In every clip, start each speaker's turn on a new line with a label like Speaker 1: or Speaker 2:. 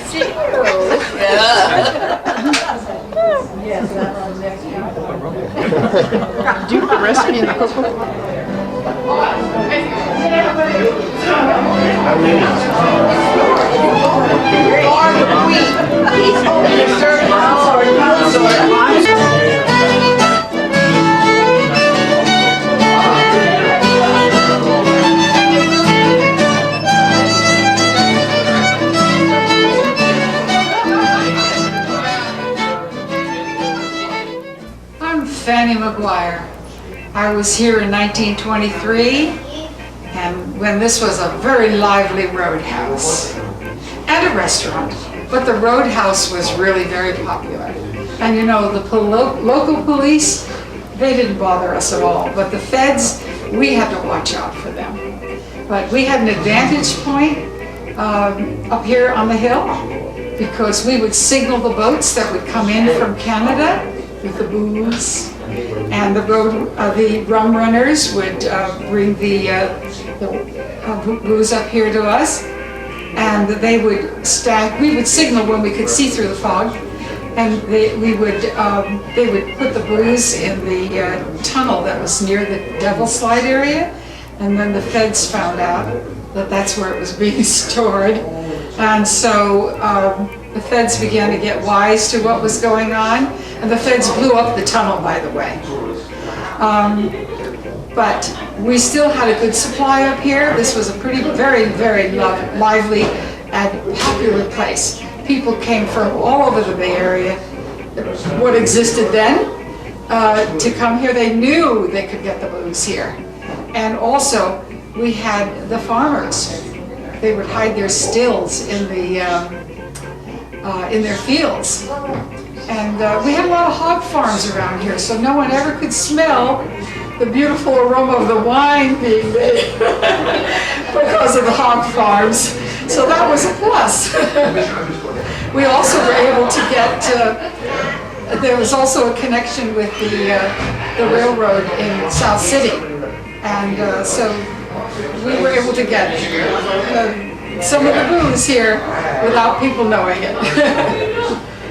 Speaker 1: see you.
Speaker 2: Do you put recipe in the cookbook?
Speaker 3: I'm Fanny McGuire. I was here in 1923, and when this was a very lively roadhouse and a restaurant. But the roadhouse was really very popular. And you know, the local police, they didn't bother us at all. But the feds, we had to watch out for them. But we had an advantage point up here on the hill because we would signal the boats that would come in from Canada with the booze. And the rum runners would bring the booze up here to us. And they would stack, we would signal when we could see through the fog, and they would put the booze in the tunnel that was near the Devil Slide area, and then the feds found out that that's where it was being stored. And so the feds began to get wise to what was going on, and the feds blew up the tunnel, by the way. But we still had a good supply up here. This was a very lively and popular place. People came from all over the Bay Area, what existed then, to come here. They knew they could get the booze here. And also, we had the farmers. They would hide their stills in their fields. And we had a lot of hog farms around here, so no one ever could smell the beautiful aroma of the wine being made because of the hog farms. So that was a plus. We also were able to get, there was also a connection with the railroad in South City. And so we were able to get some of the booze here without people knowing it.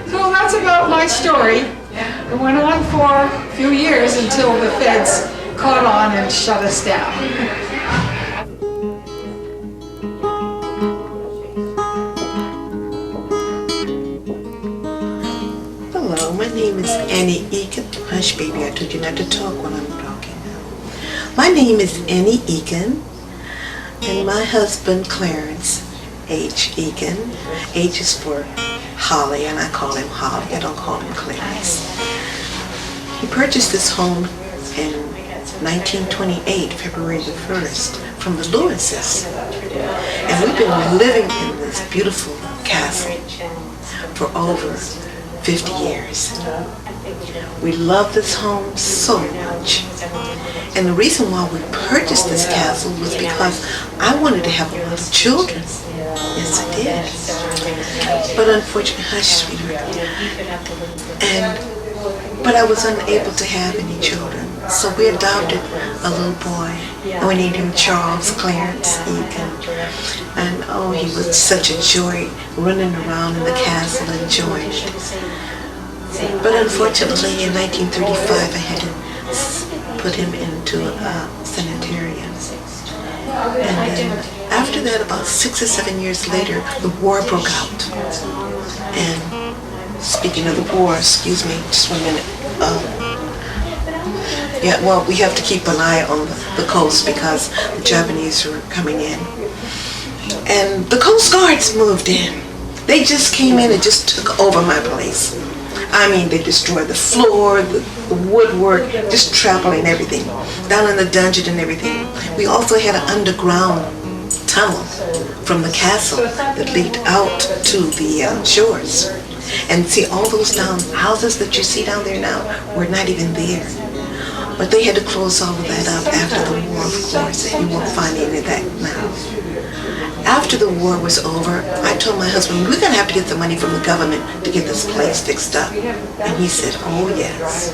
Speaker 3: So that's about my story. It went on for a few years until the feds caught on and shut us down.
Speaker 4: Hello, my name is Annie Eakin. Hush, baby, I told you not to talk when I'm talking now. My name is Annie Eakin, and my husband, Clarence H. Eakin. H is for Holly, and I call him Holly. I don't call him Clarence. He purchased this home in 1928, February the 1st, from the Lewises. And we've been living in this beautiful castle for over 50 years. We love this home so much. And the reason why we purchased this castle was because I wanted to have a lot of children. Yes, I did. But unfortunately, hush, sweetheart. But I was unable to have any children. So we adopted a little boy, and we named him Charles Clarence Eakin. And oh, he was such a joy running around in the castle enjoying it. But unfortunately, in 1935, I had to put him into a sanitarium. And then after that, about 6 or 7 years later, the war broke out. And speaking of the war, excuse me, just 1 minute. Yeah, well, we have to keep an eye on the coast because the Japanese are coming in. And the Coast Guards moved in. They just came in and just took over my place. I mean, they destroyed the floor, the woodwork, just trampling everything, down in the dungeon and everything. We also had an underground tunnel from the castle that leaked out to the shores. And see, all those down houses that you see down there now were not even there. But they had to close all of that up after the war, of course. You won't find any of that now. After the war was over, I told my husband, we're going to have to get the money from the government to get this place fixed up. And he said, oh yes.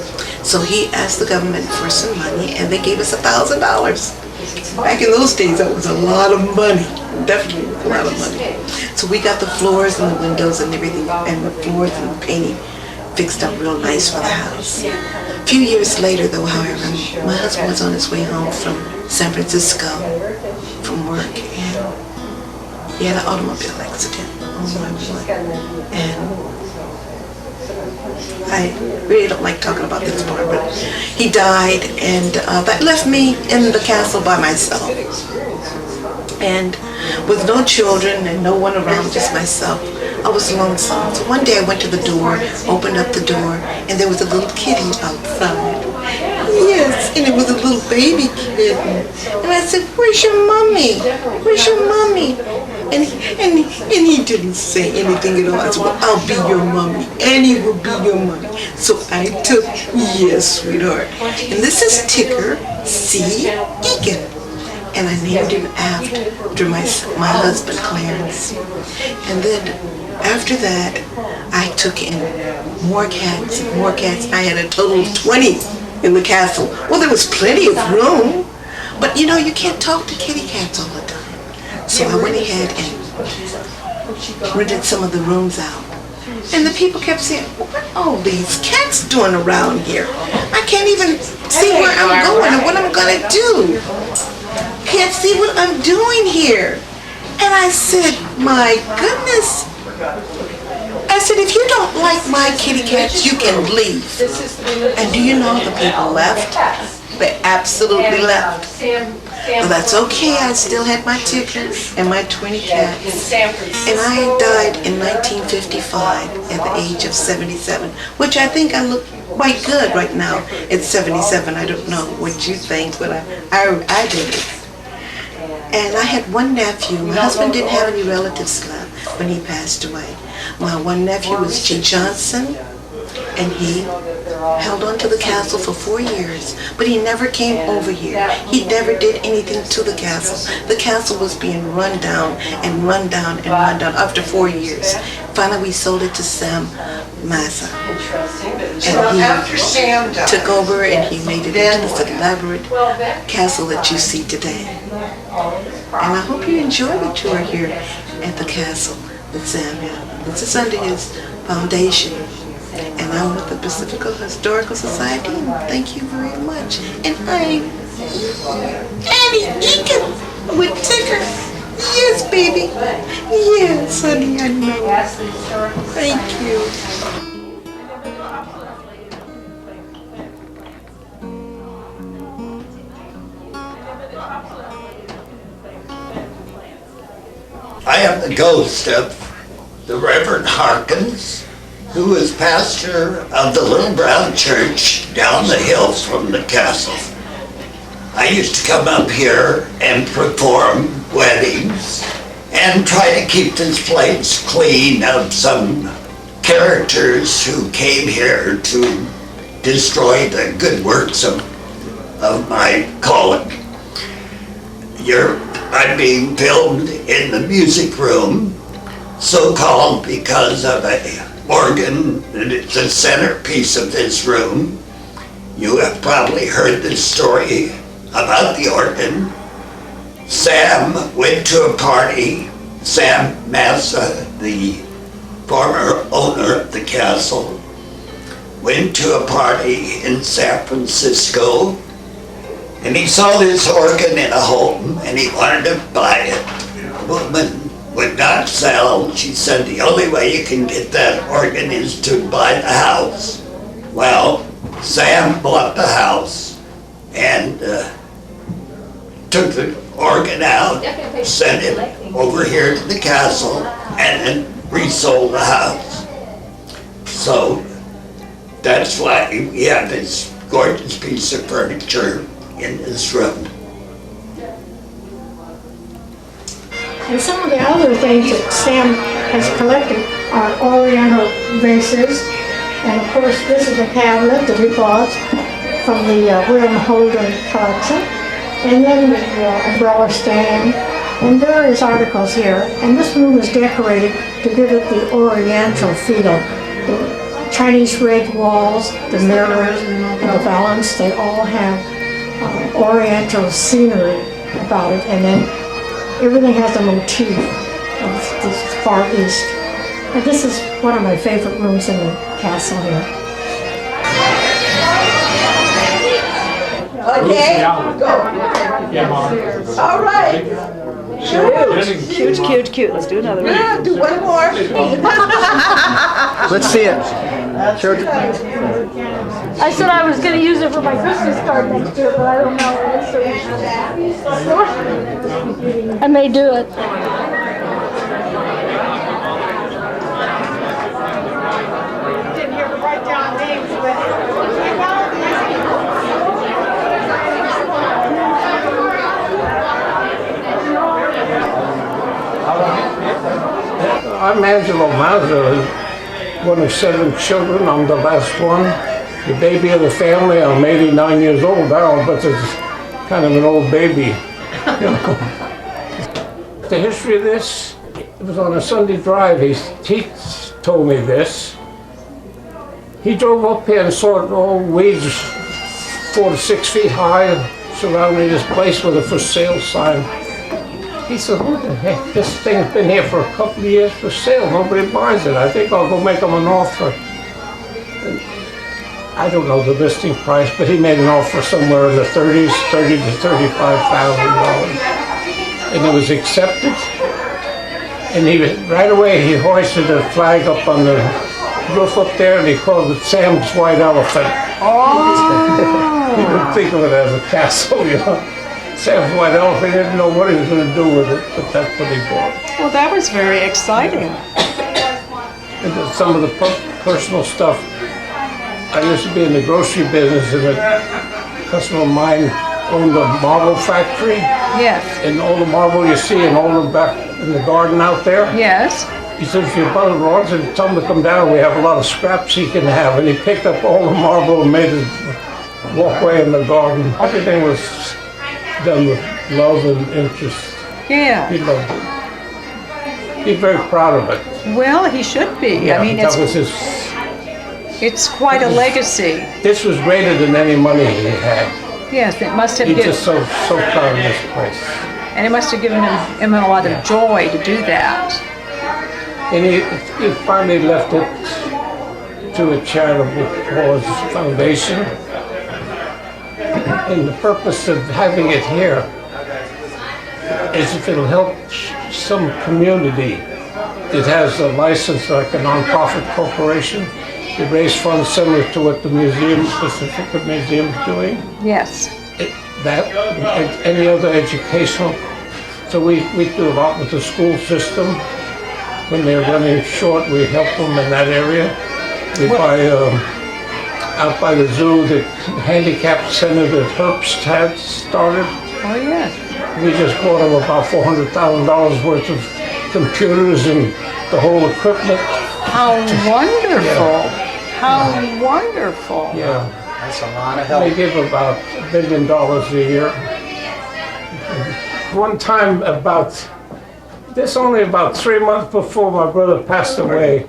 Speaker 4: So he asked the government for some money, and they gave us $1,000. Back in those days, that was a lot of money. Definitely a lot of money. So we got the floors and the windows and everything, and the floors and the painting fixed up real nice for the house. A few years later, though, however, my husband was on his way home from San Francisco from work, and he had an automobile accident. Oh my Lord. And I really don't like talking about this part, but he died, and that left me in the castle by myself. And with no children and no one around, just myself, I was lonesome. So one day I went to the door, opened up the door, and there was a little kitty outside. Yes, and it was a little baby kitten. And I said, "Where's your mommy? Where's your mommy?" And he didn't say anything at all. I said, "Well, I'll be your mommy. Annie will be your mommy." So I took, yes, sweetheart. And this is Ticker C. Egan. And I named him after my husband, Clarence. And then after that, I took in more cats and more cats. I had a total of 20 in the castle. Well, there was plenty of room, but you know, you can't talk to kitty cats all the time. So I went ahead and rented some of the rooms out. And the people kept saying, "What are all these cats doing around here? I can't even see where I'm going and what I'm going to do. Can't see what I'm doing here." And I said, "My goodness." I said, "If you don't like my kitty cats, you can leave." And do you know the people left? They absolutely left. Well, that's okay. I still had my Ticker and my 20 cats. And I died in 1955 at the age of 77, which I think I look quite good right now at 77. I don't know what you think, but I did it. And I had one nephew. My husband didn't have any relatives left when he passed away. My one nephew was G. Johnson, and he held on to the castle for 4 years, but he never came over here. He never did anything to the castle. The castle was being run down and run down and run down after 4 years. Finally, we sold it to Sam Massa. And he took over and he made it into this elaborate castle that you see today. And I hope you enjoy the tour here at the castle with Samuel. This is under his foundation. And I'm with the Pacifica Historical Society. And thank you very much. And I'm Annie Egan with Ticker. Yes, baby. Yes, honey, I know. Thank you.
Speaker 1: I am the ghost of the Reverend Harkins, who was pastor of the Little Brown Church down the hill from the castle. I used to come up here and perform weddings and try to keep this place clean of some characters who came here to destroy the good works of my calling. I'm being filmed in the music room, so-called because of an organ that is the centerpiece of this room. You have probably heard this story about the organ. Sam went to a party. Sam Massa, the former owner of the castle, went to a party in San Francisco, and he saw this organ in a home and he wanted to buy it. The woman would not sell. She said the only way you can get that organ is to buy the house. Well, Sam bought the house and took the organ out, sent it over here to the castle, and then resold the house. So that's why we have this gorgeous piece of furniture in this room.
Speaker 5: And some of the other things that Sam has collected are Oriental vases, and of course this is a cabinet that he bought from the William Holden collection, and then the umbrella stand, and various articles here. And this room is decorated to give it the Oriental feel. The Chinese red walls, the mirrors, and the valance, they all have Oriental scenery about it. And then everything has a motif of this Far East. And this is one of my favorite rooms in the castle here.
Speaker 4: Okay, go. All right.
Speaker 2: Cute. Let's do another one.
Speaker 4: Yeah, do one more.
Speaker 6: Let's see it. Show it.
Speaker 5: I said I was going to use it for my Christmas card next year, but I don't know. I may do it. Didn't hear to write down names,
Speaker 7: I'm Angelo Mazza, one of 7 children. I'm the last one, the baby of the family. I'm 89 years old now, but it's kind of an old baby. You know. The history of this, it was on a Sunday drive. He told me this. He drove up here and saw it all weeds 4 to 6 feet high surrounding this place with a for sale sign. He said, what the heck, this thing's been here for a couple of years for sale, nobody buys it. I think I'll go make him an offer. And I don't know the listing price, but he made an offer somewhere in the 30s, $30,000 to $35,000. And it was accepted. And right away he hoisted a flag up on the roof up there and he called it Sam's White Elephant. Oh! He didn't think of it as a castle, you know. Sam's White Elephant, he didn't know what he was going to do with it, but that's what he bought.
Speaker 2: Well, that was very exciting.
Speaker 7: And then some of the personal stuff. I used to be in the grocery business, and a customer of mine owned a marble factory.
Speaker 2: Yes.
Speaker 7: And all the marble you see and all the back in the garden out there.
Speaker 2: Yes.
Speaker 7: He said, if your brother wants it, tell him to come down. We have a lot of scraps he can have. And he picked up all the marble and made his walkway in the garden. Everything was done with love and interest.
Speaker 2: Yeah.
Speaker 7: He loved it. He's very proud of it.
Speaker 2: Well, he should be.
Speaker 7: Yeah,
Speaker 2: I mean,
Speaker 7: that was his.
Speaker 2: it's quite a legacy.
Speaker 7: This was greater than any money he had.
Speaker 2: Yes, it must have
Speaker 7: He's
Speaker 2: given,
Speaker 7: just so proud of this place.
Speaker 2: and it must have given him a lot of joy to do that.
Speaker 7: And he finally left it to a charitable cause foundation. And the purpose of having it here is if it'll help some community that has a license like a non-profit corporation to raise funds similar to what the museum, Pacifica Museum is doing.
Speaker 2: Yes.
Speaker 7: That and any other educational. So we do a lot with the school system. When they're running short, we help them in that area. We buy out by the zoo, the handicap center that Herbst had started.
Speaker 2: Oh, yes.
Speaker 7: We just bought them about $400,000 worth of computers and the whole equipment.
Speaker 2: How wonderful.
Speaker 7: Yeah.
Speaker 2: How wonderful.
Speaker 7: Yeah.
Speaker 6: That's a lot of help.
Speaker 7: They give about $1 billion a year. One time only about 3 months before my brother passed away,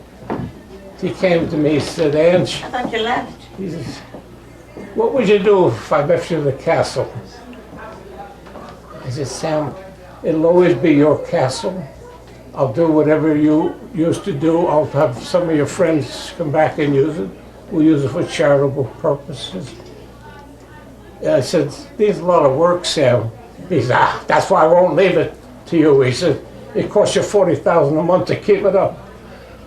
Speaker 7: he came to me, he said, Ange,
Speaker 4: I thought you left.
Speaker 7: he says, what would you do if I left you the castle? I said, Sam, it'll always be your castle. I'll do whatever you used to do. I'll have some of your friends come back and use it. We'll use it for charitable purposes. And I said, there's a lot of work, Sam. He said, that's why I won't leave it to you. He said, it costs you $40,000 a month to keep it up.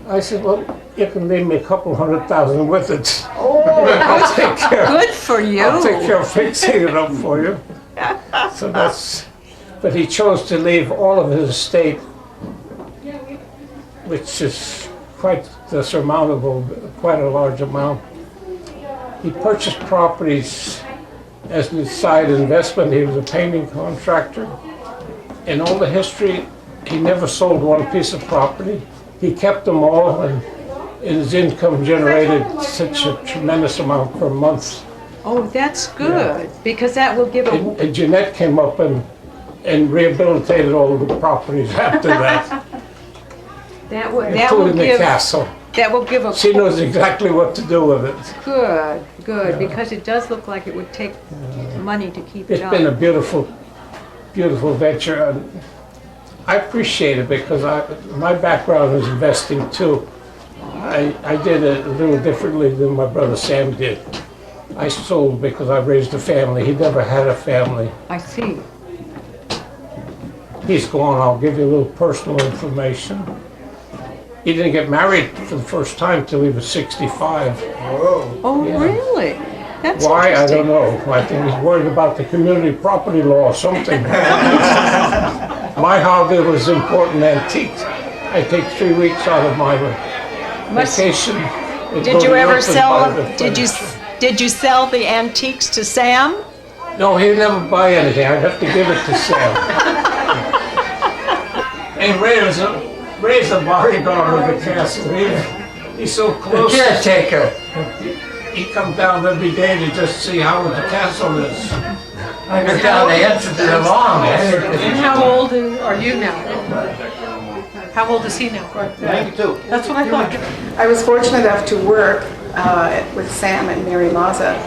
Speaker 7: I said, well, you can leave me a couple $100,000 with it. Oh, I'll take care.
Speaker 2: Good for you.
Speaker 7: I'll take care of fixing it up for you. So that's, but he chose to leave all of his estate, which is quite surmountable, quite a large amount. He purchased properties as a side investment. He was a painting contractor. In all the history, he never sold one piece of property. He kept them all, and his income generated such a tremendous amount per month.
Speaker 2: Oh, that's good, because that will give a...
Speaker 7: And Jeanette came up and rehabilitated all of the properties after that,
Speaker 2: That will
Speaker 7: including the
Speaker 2: give...
Speaker 7: castle.
Speaker 2: That will give a...
Speaker 7: She knows exactly what to do with it.
Speaker 2: Good, because it does look like it would take money to keep it
Speaker 7: It's
Speaker 2: up.
Speaker 7: been a beautiful beautiful venture. And I appreciate it because my background is investing too. I did it a little differently than my brother Sam did. I sold because I raised a family. He never had a family.
Speaker 2: I see.
Speaker 7: He's gone. I'll give you a little personal information. He didn't get married for the first time till he was 65.
Speaker 2: Oh,
Speaker 7: Yeah.
Speaker 2: really? That's
Speaker 7: Why? I
Speaker 2: interesting.
Speaker 7: don't know. I think he's worried about the community property law or something. My hobby was important antiques. I take 3 weeks out of my vacation. and go
Speaker 8: Did you
Speaker 7: to
Speaker 8: ever
Speaker 7: Europe and
Speaker 8: sell
Speaker 7: buy
Speaker 8: them?
Speaker 7: the
Speaker 8: Did you sell the antiques to Sam?
Speaker 7: No, he'd never buy anything. I'd have to give it to Sam. Hey, Ray's a bodyguard of the castle. He's so close.
Speaker 6: Caretaker.
Speaker 7: He comes down every day to just see how the castle is.
Speaker 6: I go down the answer to the lawn.
Speaker 2: And how old are you now? How old is he now?
Speaker 6: 92.
Speaker 2: That's what I thought.
Speaker 3: I was fortunate enough to work with Sam and Mary Mazza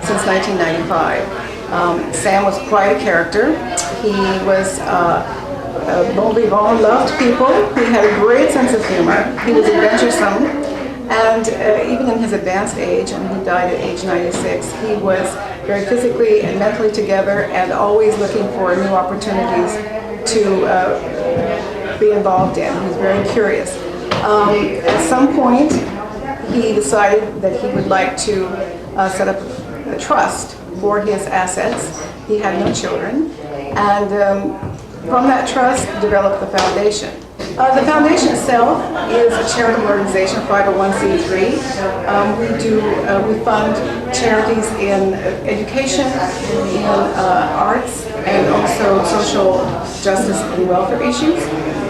Speaker 3: since 1995. Sam was quite a character. He was bon vivant, loved people. He had a great sense of humor. He was adventuresome. And even in his advanced age, and he died at age 96, he was very physically and mentally together and always looking for new opportunities to be involved in. He was very curious. At some point, he decided that he would like to set up a trust for his assets. He had no children, and from that trust developed the foundation. The foundation itself is a charitable organization, 501c3. We fund charities in education, in arts, and also social justice and welfare issues.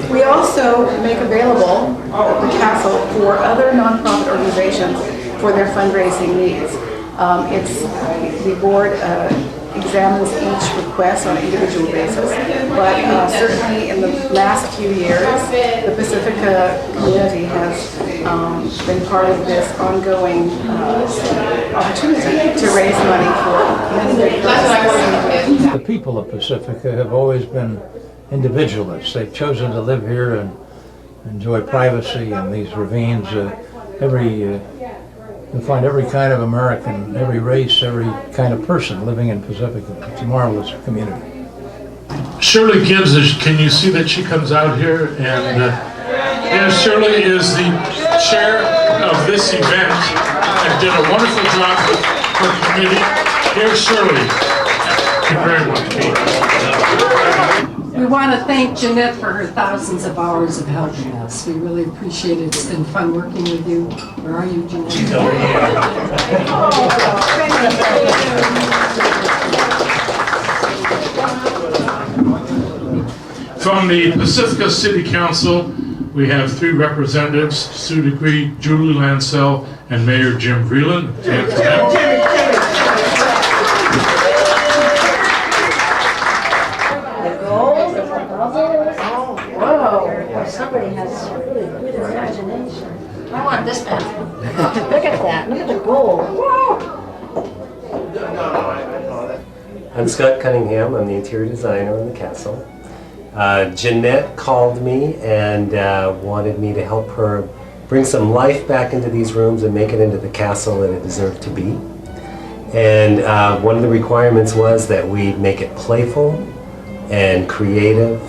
Speaker 3: We also make available the castle for other nonprofit organizations for their fundraising needs. The board examines each request on an individual basis, but certainly in the last few years, the Pacifica community has been part of this ongoing opportunity to raise money for many good purposes.
Speaker 6: The people of Pacifica have always been individualists. They've chosen to live here and enjoy privacy in these ravines. You'll find every kind of American, every race, every kind of person living in Pacifica. It's a marvelous community.
Speaker 9: Shirley Gibbs, can you see that she comes out here? And Shirley is the chair of this event and did a wonderful job with her committee. Here's Shirley. Thank you very much, Pete.
Speaker 10: We want to thank Jeanette for her thousands of hours of helping us. We really appreciate it. It's been fun working with you. Where are you, Jeanette?
Speaker 6: She's over here.
Speaker 9: From the Pacifica City Council, we have 3 representatives, Sue Degree, Julie Lancel, and Mayor Jim Vreeland. Stand for them.
Speaker 5: Somebody has really good imagination. I want this pen. Look at that. Look at the gold.
Speaker 11: I'm Scott Cunningham. I'm the interior designer in the castle. Jeanette called me and wanted me to help her bring some life back into these rooms and make it into the castle that it deserved to be. And one of the requirements was that we make it playful and creative,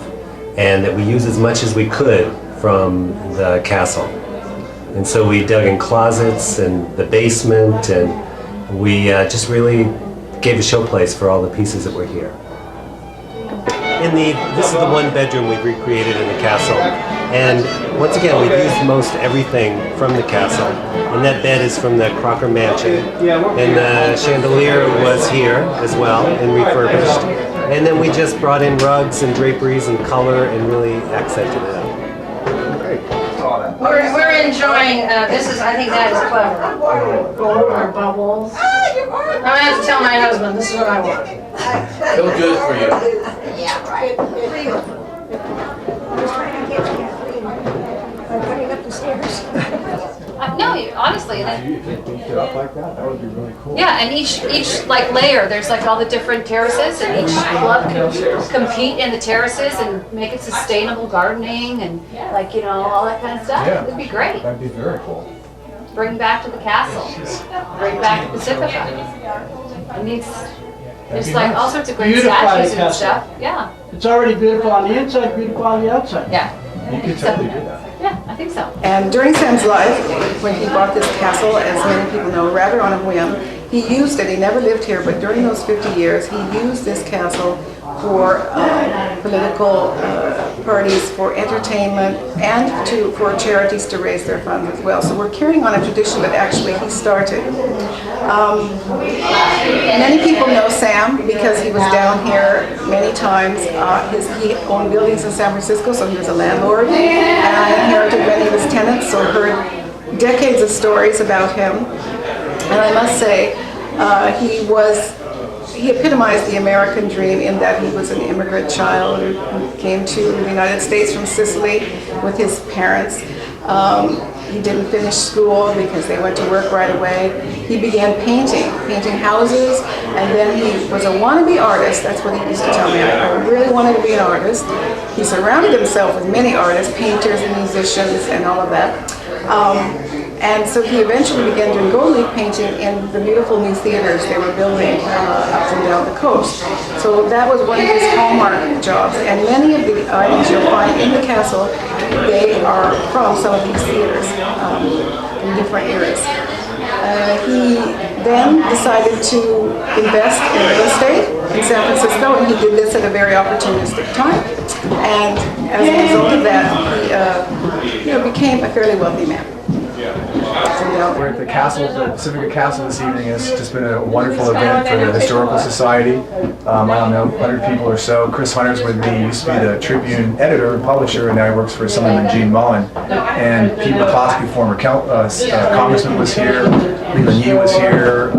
Speaker 11: and that we use as much as we could from the castle. And so we dug in closets and the basement, and we just really gave a showplace for all the pieces that were here. This is the one bedroom we've recreated in the castle. And once again, we've used most everything from the castle. And that bed is from the Crocker Mansion. And the chandelier was here as well and refurbished. And then we just brought in rugs and draperies and color and really accented it up.
Speaker 5: We're enjoying, I think that is clever. Gold or bubbles. I'm gonna have to tell my husband, this is what I want.
Speaker 6: He'll do it for you.
Speaker 5: Yeah, right.
Speaker 12: No,
Speaker 2: honestly. And then,
Speaker 12: Beat it up like that? That would be really cool.
Speaker 2: yeah, and each like layer, there's like all the different terraces, and each club can compete in the terraces and make it sustainable gardening and like all that kind of stuff.
Speaker 12: Yeah.
Speaker 2: It'd be great.
Speaker 12: That'd be very cool.
Speaker 2: Bring back to the castle. Bring back Pacifica. It needs. There's like all sorts of great
Speaker 13: Beautify
Speaker 2: statues
Speaker 13: the
Speaker 2: and
Speaker 13: castle.
Speaker 2: stuff. Yeah.
Speaker 13: It's already beautiful on the inside, beautiful on the outside.
Speaker 2: Yeah.
Speaker 12: You could totally do that.
Speaker 2: Yeah, I think so.
Speaker 14: And during Sam's life, when he bought this castle, as many people know, rather on a whim, he used it. He never lived here, but during those 50 years, he used this castle for political parties, for entertainment, and for charities to raise their funds as well. So we're carrying on a tradition that actually he started. Many people know Sam because he was down here many times. He owned buildings in San Francisco, so he was a landlord. And I inherited many of his tenants, so heard decades of stories about him. And I must say, he epitomized the American dream in that he was an immigrant child who came to the United States from Sicily with his parents. He didn't finish school because they went to work right away. He began painting houses, and then he was a wannabe artist. That's what he used to tell me. I really wanted to be an artist. He surrounded himself with many artists, painters and musicians and all of that. And so he eventually began doing gold leaf painting in the beautiful new theaters they were building up and down the coast. So that was one of his hallmark jobs. And many of the items you'll find in the castle, they are from some of these theaters in different eras. He then decided to invest in real estate in San Francisco, and he did this at a very opportunistic time. And as a result of that, he became a fairly wealthy man.
Speaker 12: We're at the castle, the Pacifica Castle this evening. It's just been a wonderful event for the Historical Society. I don't know, 100 people or so. Chris Hunter's with me. He used to be the Tribune editor and publisher, and now he works for someone named Gene Mullen. And Pete McCloskey, former congressman, was here. Leland Yee was here.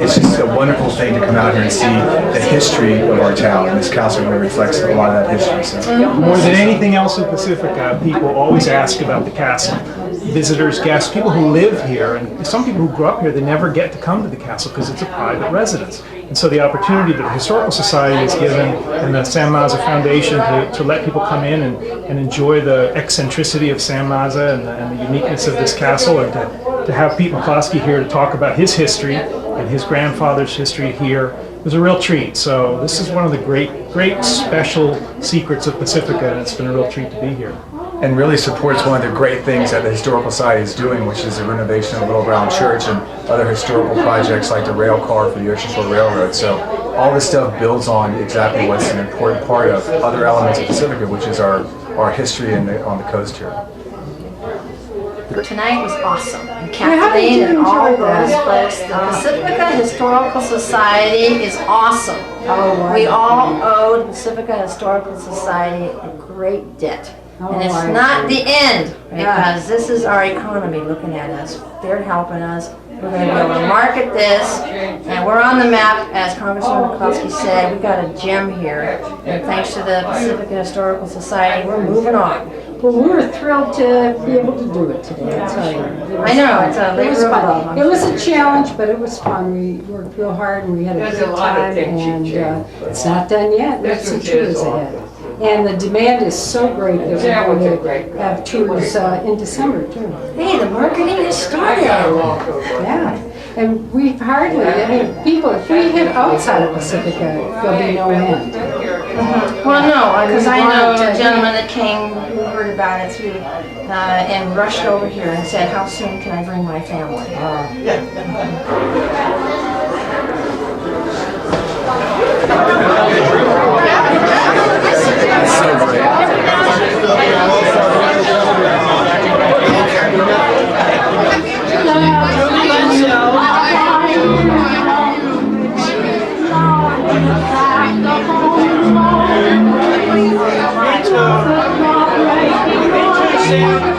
Speaker 12: It's just a wonderful thing to come out here and see the history of our town. And this castle really reflects a lot of that history. So.
Speaker 15: More than anything else in Pacifica, people always ask about the castle. Visitors, guests, people who live here, and some people who grew up here, they never get to come to the castle because it's a private residence. And so the opportunity that the Historical Society has given and the Sam Mazza Foundation to let people come in and enjoy the eccentricity of Sam Mazza and the uniqueness of this castle, and to have Pete McCloskey here to talk about his history and his grandfather's history here was a real treat. So this is one of the great special secrets of Pacifica, and it's been a real treat to be here.
Speaker 12: And really supports one of the great things that the Historical Society is doing, which is the renovation of Little Brown Church and other historical projects like the rail car for the Ocean Shore Railroad. So all this stuff builds on exactly what's an important part of other elements of Pacifica, which is our history on the coast here.
Speaker 16: Tonight was awesome. And Kathleen and all those folks. The Pacifica Historical Society is awesome. We all owe the Pacifica Historical Society a great debt. And it's not the end, because this is our economy looking at us. They're helping us. We're going to be able to market this, and we're on the map, as Congressman McCloskey said. We've got a gem here, and thanks to the Pacifica Historical Society, we're moving on.
Speaker 10: Well, we were thrilled to be able to do it today. I
Speaker 16: know, it's a labor of love.
Speaker 10: It was a challenge, but it was fun. We worked real hard, and we had a good time, and it's not done yet. There's some tours ahead. And the demand is so great that we're going to have tours in December, too.
Speaker 16: Hey, the marketing has started.
Speaker 10: Yeah. And we've hardly, people, if we head outside of Pacifica, there'll be no end.
Speaker 16: Well, no, because I know a gentleman that came, who heard about it through, and rushed over here and said, how soon can I bring my family?
Speaker 13: Thank you.